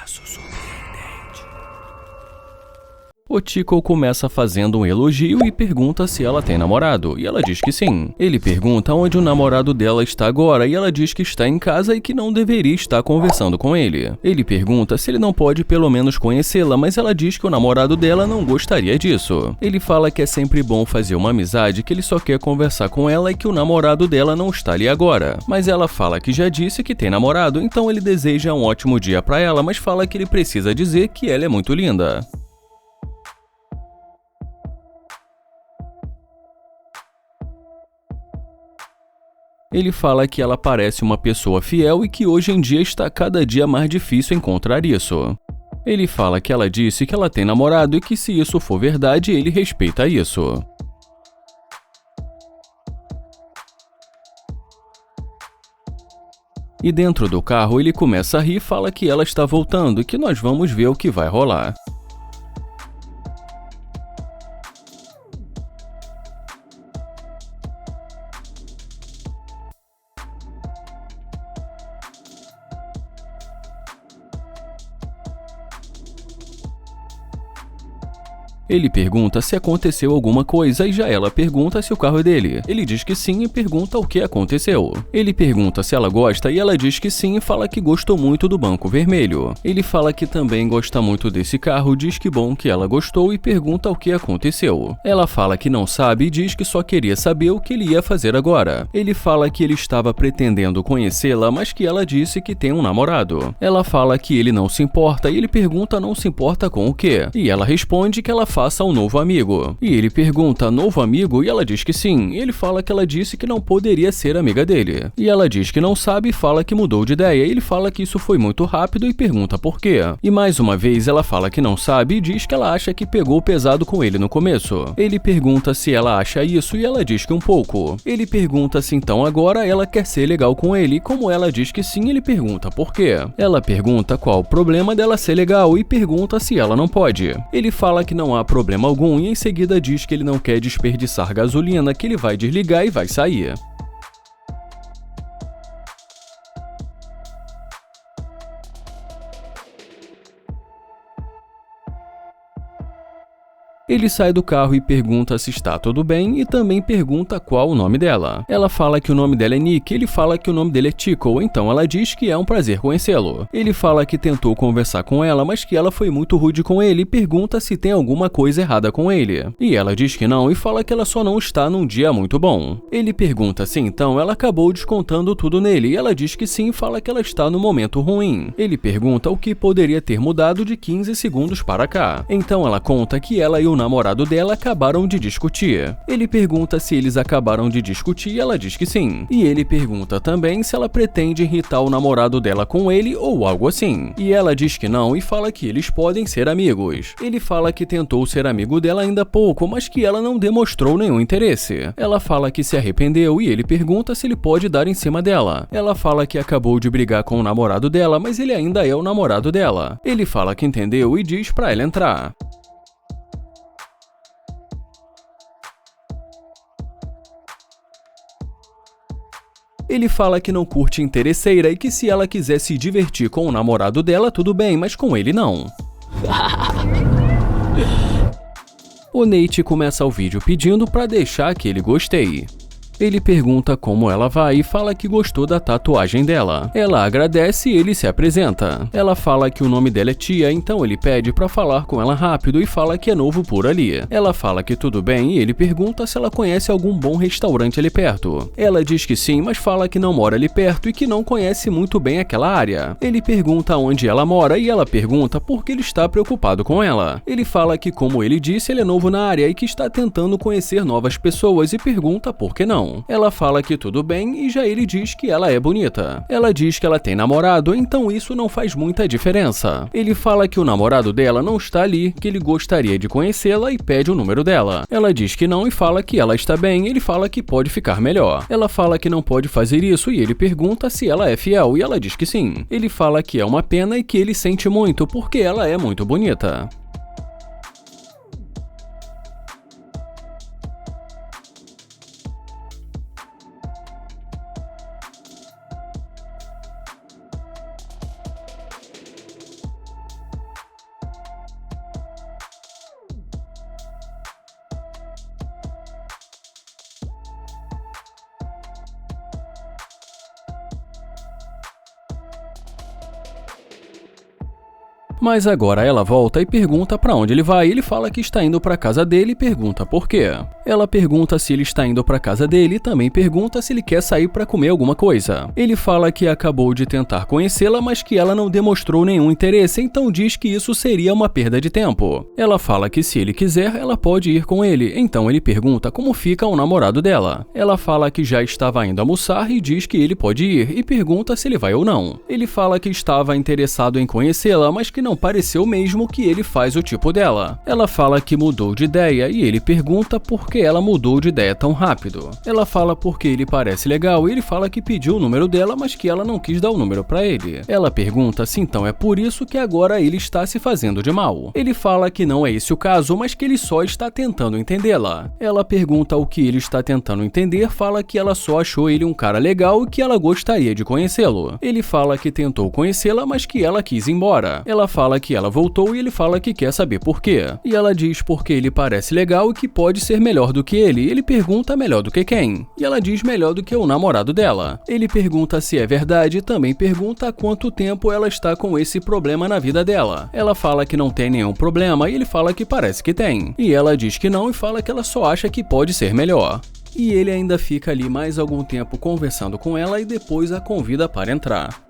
Caso surpreendente. O Tico começa fazendo um elogio e pergunta se ela tem namorado, e ela diz que sim. Ele pergunta onde o namorado dela está agora e ela diz que está em casa e que não deveria estar conversando com ele. Ele pergunta se ele não pode pelo menos conhecê-la, mas ela diz que o namorado dela não gostaria disso. Ele fala que é sempre bom fazer uma amizade, que ele só quer conversar com ela e que o namorado dela não está ali agora. Mas ela fala que já disse que tem namorado, então ele deseja um ótimo dia pra ela, mas fala que ele precisa dizer que ela é muito linda. Ele fala que ela parece uma pessoa fiel e que hoje em dia está cada dia mais difícil encontrar isso. Ele fala que ela disse que ela tem namorado e que se isso for verdade, ele respeita isso. E dentro do carro ele começa a rir e fala que ela está voltando e que nós vamos ver o que vai rolar. Ele pergunta se aconteceu alguma coisa e já ela pergunta se o carro é dele. Ele diz que sim e pergunta o que aconteceu. Ele pergunta se ela gosta e ela diz que sim e fala que gostou muito do banco vermelho. Ele fala que também gosta muito desse carro, diz que bom que ela gostou e pergunta o que aconteceu. Ela fala que não sabe e diz que só queria saber o que ele ia fazer agora. Ele fala que ele estava pretendendo conhecê-la, mas que ela disse que tem um namorado. Ela fala que ele não se importa e ele pergunta não se importa com o quê. E ela responde que ela faça um novo amigo. E ele pergunta, novo amigo? E ela diz que sim. Ele fala que ela disse que não poderia ser amiga dele. E ela diz que não sabe e fala que mudou de ideia. Ele fala que isso foi muito rápido e pergunta por quê. E mais uma vez ela fala que não sabe e diz que ela acha que pegou pesado com ele no começo. Ele pergunta se ela acha isso e ela diz que um pouco. Ele pergunta se então agora ela quer ser legal com ele. E como ela diz que sim, ele pergunta por quê. Ela pergunta qual o problema dela ser legal e pergunta se ela não pode. Ele fala que não há problema algum e em seguida diz que ele não quer desperdiçar gasolina, que ele vai desligar e vai sair. Ele sai do carro e pergunta se está tudo bem e também pergunta qual o nome dela. Ela fala que o nome dela é Nick, ele fala que o nome dele é Tico, então ela diz que é um prazer conhecê-lo. Ele fala que tentou conversar com ela, mas que ela foi muito rude com ele e pergunta se tem alguma coisa errada com ele. E ela diz que não e fala que ela só não está num dia muito bom. Ele pergunta se então ela acabou descontando tudo nele e ela diz que sim e fala que ela está no momento ruim. Ele pergunta o que poderia ter mudado de 15 segundos para cá. Então ela conta que ela e o namorado dela acabaram de discutir. Ele pergunta se eles acabaram de discutir e ela diz que sim. E ele pergunta também se ela pretende irritar o namorado dela com ele ou algo assim. E ela diz que não e fala que eles podem ser amigos. Ele fala que tentou ser amigo dela ainda há pouco, mas que ela não demonstrou nenhum interesse. Ela fala que se arrependeu e ele pergunta se ele pode dar em cima dela. Ela fala que acabou de brigar com o namorado dela, mas ele ainda é o namorado dela. Ele fala que entendeu e diz pra ela entrar. Ele fala que não curte interesseira e que se ela quiser se divertir com o namorado dela, tudo bem, mas com ele não. O Nate começa o vídeo pedindo pra deixar aquele gostei. Ele pergunta como ela vai e fala que gostou da tatuagem dela. Ela agradece e ele se apresenta. Ela fala que o nome dela é Tia, então ele pede pra falar com ela rápido e fala que é novo por ali. Ela fala que tudo bem e ele pergunta se ela conhece algum bom restaurante ali perto. Ela diz que sim, mas fala que não mora ali perto e que não conhece muito bem aquela área. Ele pergunta onde ela mora e ela pergunta por que ele está preocupado com ela. Ele fala que, como ele disse, ele é novo na área e que está tentando conhecer novas pessoas e pergunta por que não. Ela fala que tudo bem e já ele diz que ela é bonita. Ela diz que ela tem namorado, então isso não faz muita diferença. Ele fala que o namorado dela não está ali, que ele gostaria de conhecê-la e pede o número dela. Ela diz que não e fala que ela está bem, ele fala que pode ficar melhor. Ela fala que não pode fazer isso e ele pergunta se ela é fiel e ela diz que sim. Ele fala que é uma pena e que ele sente muito porque ela é muito bonita. Mas agora ela volta e pergunta pra onde ele vai. Ele fala que está indo pra casa dele e pergunta por quê. Ela pergunta se ele está indo pra casa dele e também pergunta se ele quer sair pra comer alguma coisa. Ele fala que acabou de tentar conhecê-la, mas que ela não demonstrou nenhum interesse, então diz que isso seria uma perda de tempo. Ela fala que se ele quiser, ela pode ir com ele, então ele pergunta como fica o namorado dela. Ela fala que já estava indo almoçar e diz que ele pode ir e pergunta se ele vai ou não. Ele fala que estava interessado em conhecê-la, mas que não pareceu mesmo que ele faz o tipo dela. Ela fala que mudou de ideia e ele pergunta por que ela mudou de ideia tão rápido. Ela fala porque ele parece legal e ele fala que pediu o número dela, mas que ela não quis dar o número pra ele. Ela pergunta se então é por isso que agora ele está se fazendo de mal. Ele fala que não é esse o caso, mas que ele só está tentando entendê-la. Ela pergunta o que ele está tentando entender, fala que ela só achou ele um cara legal e que ela gostaria de conhecê-lo. Ele fala que tentou conhecê-la, mas que ela quis ir embora. Ela fala que ela voltou e ele fala que quer saber por quê. E ela diz porque ele parece legal e que pode ser melhor do que ele. Ele pergunta melhor do que quem? E ela diz melhor do que o namorado dela. Ele pergunta se é verdade e também pergunta há quanto tempo ela está com esse problema na vida dela. Ela fala que não tem nenhum problema e ele fala que parece que tem. E ela diz que não e fala que ela só acha que pode ser melhor. E ele ainda fica ali mais algum tempo conversando com ela e depois a convida para entrar.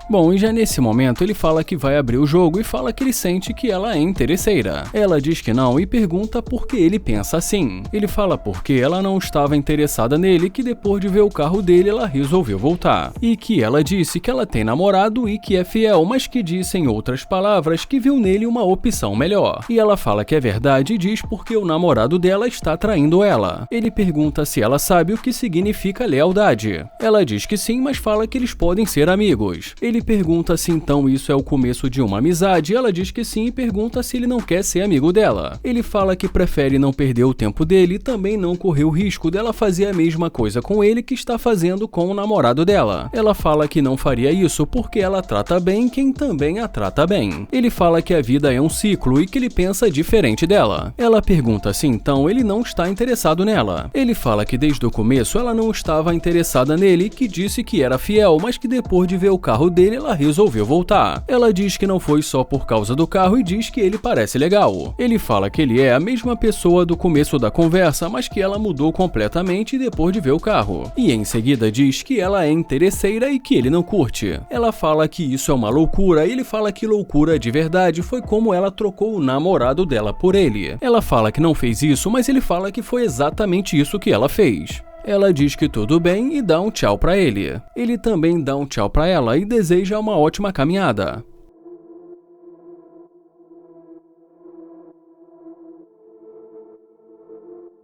Bom, e já nesse momento ele fala que vai abrir o jogo e fala que ele sente que ela é interesseira. Ela diz que não e pergunta por que ele pensa assim. Ele fala porque ela não estava interessada nele e que depois de ver o carro dele ela resolveu voltar. E que ela disse que ela tem namorado e que é fiel, mas que disse em outras palavras que viu nele uma opção melhor. E ela fala que é verdade e diz porque o namorado dela está traindo ela. Ele pergunta se ela sabe o que significa lealdade. Ela diz que sim, mas fala que eles podem ser amigos. Ele pergunta se então isso é o começo de uma amizade, ela diz que sim e pergunta se ele não quer ser amigo dela. Ele fala que prefere não perder o tempo dele e também não correr o risco dela fazer a mesma coisa com ele que está fazendo com o namorado dela. Ela fala que não faria isso porque ela trata bem quem também a trata bem. Ele fala que a vida é um ciclo e que ele pensa diferente dela. Ela pergunta se então ele não está interessado nela. Ele fala que desde o começo ela não estava interessada nele e que disse que era fiel, mas que depois de ver o carro dele ela resolveu voltar. Ela diz que não foi só por causa do carro e diz que ele parece legal. Ele fala que ele é a mesma pessoa do começo da conversa, mas que ela mudou completamente depois de ver o carro. E em seguida diz que ela é interesseira e que ele não curte. Ela fala que isso é uma loucura e ele fala que loucura de verdade foi como ela trocou o namorado dela por ele. Ela fala que não fez isso, mas ele fala que foi exatamente isso que ela fez. Ela diz que tudo bem e dá um tchau pra ele. Ele também dá um tchau pra ela e deseja uma ótima caminhada.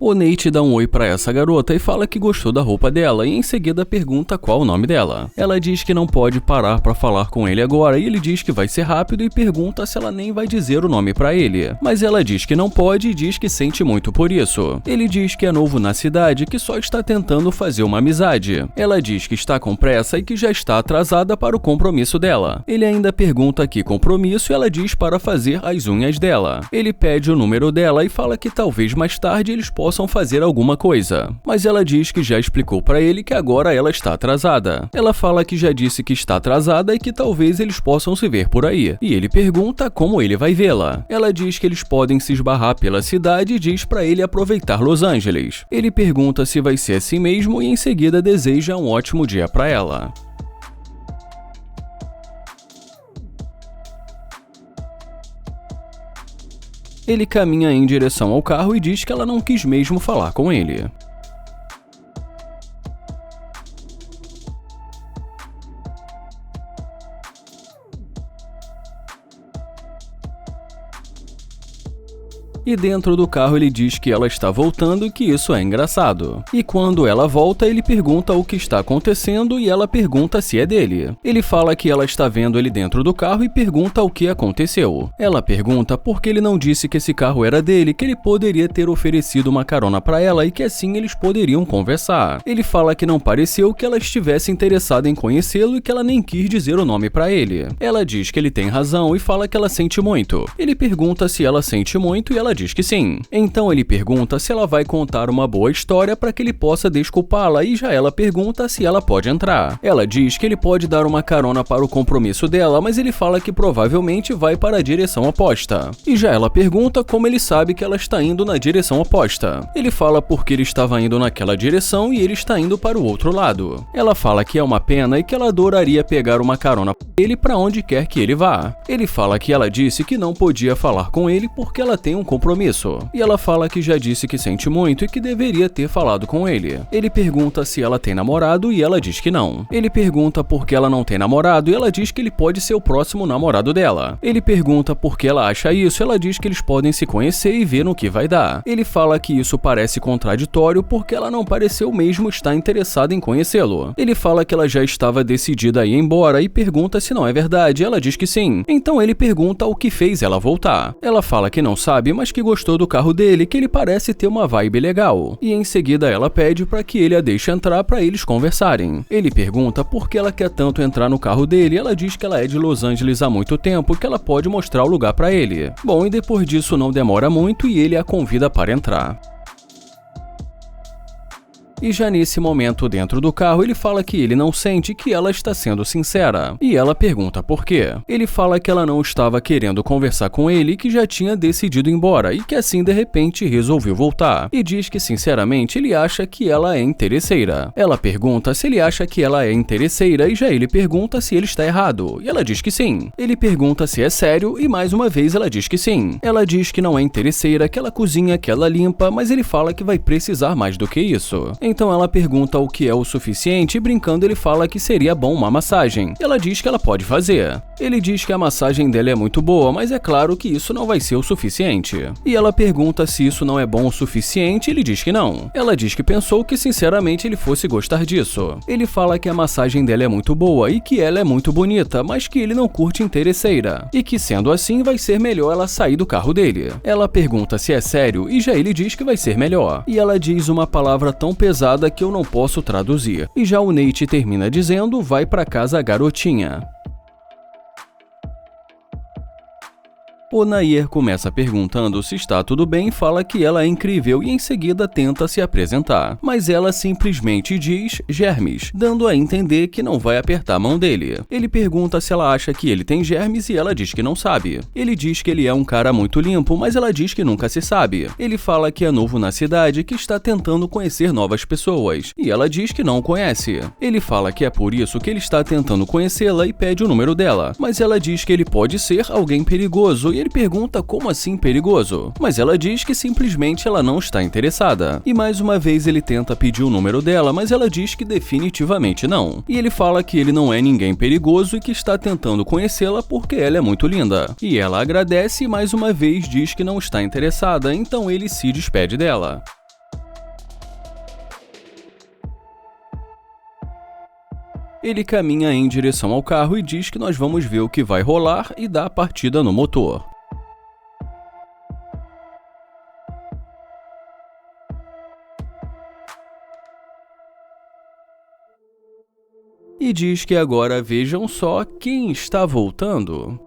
O Nate dá um oi pra essa garota e fala que gostou da roupa dela e em seguida pergunta qual o nome dela. Ela diz que não pode parar pra falar com ele agora e ele diz que vai ser rápido e pergunta se ela nem vai dizer o nome pra ele. Mas ela diz que não pode e diz que sente muito por isso. Ele diz que é novo na cidade e que só está tentando fazer uma amizade. Ela diz que está com pressa e que já está atrasada para o compromisso dela. Ele ainda pergunta que compromisso e ela diz para fazer as unhas dela. Ele pede o número dela e fala que talvez mais tarde eles possam fazer alguma coisa. Mas ela diz que já explicou pra ele que agora ela está atrasada. Ela fala que já disse que está atrasada e que talvez eles possam se ver por aí. E ele pergunta como ele vai vê-la. Ela diz que eles podem se esbarrar pela cidade e diz pra ele aproveitar Los Angeles. Ele pergunta se vai ser assim mesmo e em seguida deseja um ótimo dia pra ela. Ele caminha em direção ao carro e diz que ela não quis mesmo falar com ele. E dentro do carro ele diz que ela está voltando e que isso é engraçado. E quando ela volta, ele pergunta o que está acontecendo e ela pergunta se é dele. Ele fala que ela está vendo ele dentro do carro e pergunta o que aconteceu. Ela pergunta por que ele não disse que esse carro era dele, que ele poderia ter oferecido uma carona para ela e que assim eles poderiam conversar. Ele fala que não pareceu que ela estivesse interessada em conhecê-lo e que ela nem quis dizer o nome para ele. Ela diz que ele tem razão e fala que ela sente muito. Ele pergunta se ela sente muito e ela ela diz que sim. Então ele pergunta se ela vai contar uma boa história para que ele possa desculpá-la e já ela pergunta se ela pode entrar. Ela diz que ele pode dar uma carona para o compromisso dela, mas ele fala que provavelmente vai para a direção oposta. E já ela pergunta como ele sabe que ela está indo na direção oposta. Ele fala porque ele estava indo naquela direção e ele está indo para o outro lado. Ela fala que é uma pena e que ela adoraria pegar uma carona para ele para onde quer que ele vá. Ele fala que ela disse que não podia falar com ele porque ela tem um compromisso. E ela fala que já disse que sente muito e que deveria ter falado com ele. Ele pergunta se ela tem namorado e ela diz que não. Ele pergunta por que ela não tem namorado e ela diz que ele pode ser o próximo namorado dela. Ele pergunta por que ela acha isso e ela diz que eles podem se conhecer e ver no que vai dar. Ele fala que isso parece contraditório porque ela não pareceu mesmo estar interessada em conhecê-lo. Ele fala que ela já estava decidida a ir embora e pergunta se não é verdade. Ela diz que sim. Então ele pergunta o que fez ela voltar. Ela fala que não sabe, mas que gostou do carro dele, que ele parece ter uma vibe legal. E em seguida ela pede para que ele a deixe entrar para eles conversarem. Ele pergunta por que ela quer tanto entrar no carro dele. Ela diz que ela é de Los Angeles há muito tempo, que ela pode mostrar o lugar para ele. Bom, e depois disso não demora muito e ele a convida para entrar. E já nesse momento dentro do carro ele fala que ele não sente que ela está sendo sincera. E ela pergunta por quê. Ele fala que ela não estava querendo conversar com ele e que já tinha decidido ir embora e que assim de repente resolveu voltar. E diz que sinceramente ele acha que ela é interesseira. Ela pergunta se ele acha que ela é interesseira e já ele pergunta se ele está errado. E ela diz que sim. Ele pergunta se é sério e mais uma vez ela diz que sim. Ela diz que não é interesseira, que ela cozinha, que ela limpa, mas ele fala que vai precisar mais do que isso. Então ela pergunta o que é o suficiente e brincando ele fala que seria bom uma massagem. Ela diz que ela pode fazer. Ele diz que a massagem dela é muito boa, mas é claro que isso não vai ser o suficiente. E ela pergunta se isso não é bom o suficiente e ele diz que não. Ela diz que pensou que sinceramente ele fosse gostar disso. Ele fala que a massagem dela é muito boa e que ela é muito bonita, mas que ele não curte interesseira. E que sendo assim vai ser melhor ela sair do carro dele. Ela pergunta se é sério e já ele diz que vai ser melhor. E ela diz uma palavra tão pesada que eu não posso traduzir. E já o Nate termina dizendo: vai pra casa, garotinha. O Nair começa perguntando se está tudo bem e fala que ela é incrível e em seguida tenta se apresentar. Mas ela simplesmente diz germes, dando a entender que não vai apertar a mão dele. Ele pergunta se ela acha que ele tem germes e ela diz que não sabe. Ele diz que ele é um cara muito limpo, mas ela diz que nunca se sabe. Ele fala que é novo na cidade e que está tentando conhecer novas pessoas. E ela diz que não conhece. Ele fala que é por isso que ele está tentando conhecê-la e pede o número dela. Mas ela diz que ele pode ser alguém perigoso e ele pergunta como assim perigoso, mas ela diz que simplesmente ela não está interessada. E mais uma vez ele tenta pedir o número dela, mas ela diz que definitivamente não. E ele fala que ele não é ninguém perigoso e que está tentando conhecê-la porque ela é muito linda. E ela agradece e mais uma vez diz que não está interessada, então ele se despede dela. Ele caminha em direção ao carro e diz que nós vamos ver o que vai rolar e dá a partida no motor. E diz que agora vejam só quem está voltando.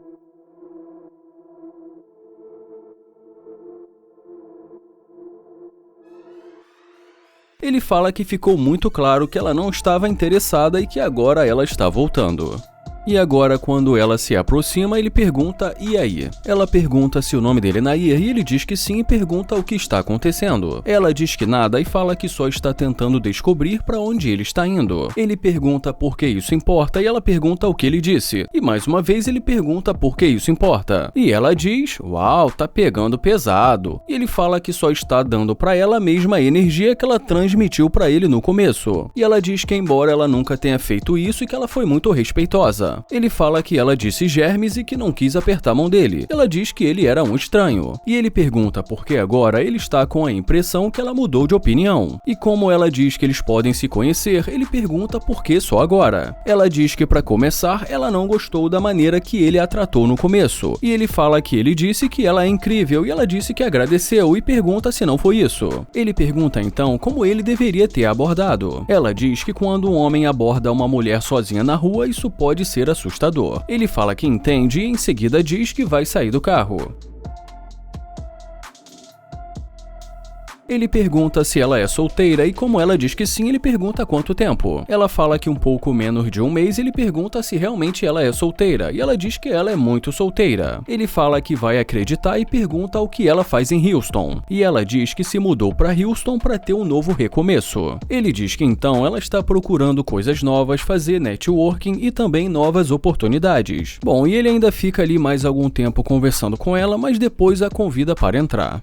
Ele fala que ficou muito claro que ela não estava interessada e que agora ela está voltando. E agora, quando ela se aproxima, ele pergunta: e aí? Ela pergunta se o nome dele é Nair e ele diz que sim e pergunta o que está acontecendo. Ela diz que nada e fala que só está tentando descobrir para onde ele está indo. Ele pergunta por que isso importa e ela pergunta o que ele disse. E mais uma vez ele pergunta por que isso importa. E ela diz: uau, tá pegando pesado. E ele fala que só está dando para ela a mesma energia que ela transmitiu para ele no começo. E ela diz que embora ela nunca tenha feito isso e que ela foi muito respeitosa. Ele fala que ela disse germes e que não quis apertar a mão dele. Ela diz que ele era um estranho. E ele pergunta por que agora ele está com a impressão que ela mudou de opinião. E como ela diz que eles podem se conhecer, ele pergunta por que só agora. Ela diz que para começar, ela não gostou da maneira que ele a tratou no começo. E ele fala que ele disse que ela é incrível e ela disse que agradeceu e pergunta se não foi isso. Ele pergunta então como ele deveria ter abordado. Ela diz que quando um homem aborda uma mulher sozinha na rua, isso pode ser assustador. Ele fala que entende e em seguida diz que vai sair do carro. Ele pergunta se ela é solteira e como ela diz que sim, ele pergunta há quanto tempo. Ela fala que um pouco menos de um mês. Ele pergunta se realmente ela é solteira e ela diz que ela é muito solteira. Ele fala que vai acreditar e pergunta o que ela faz em Houston. E ela diz que se mudou para Houston para ter um novo recomeço. Ele diz que então ela está procurando coisas novas, fazer networking e também novas oportunidades. Bom, e ele ainda fica ali mais algum tempo conversando com ela, mas depois a convida para entrar.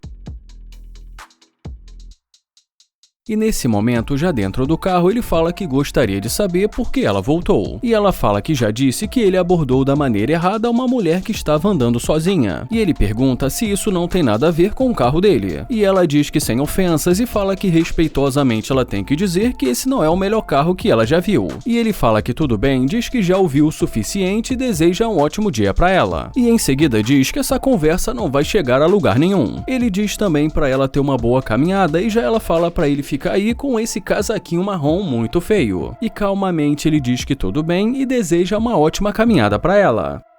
E nesse momento, já dentro do carro, ele fala que gostaria de saber por que ela voltou. E ela fala que já disse que ele abordou da maneira errada uma mulher que estava andando sozinha. E ele pergunta se isso não tem nada a ver com o carro dele. E ela diz que sem ofensas e fala que respeitosamente ela tem que dizer que esse não é o melhor carro que ela já viu. E ele fala que tudo bem, diz que já ouviu o suficiente e deseja um ótimo dia para ela. E em seguida diz que essa conversa não vai chegar a lugar nenhum. Ele diz também para ela ter uma boa caminhada e já ela fala para ele fica aí com esse casaquinho marrom muito feio. E calmamente ele diz que tudo bem e deseja uma ótima caminhada para ela.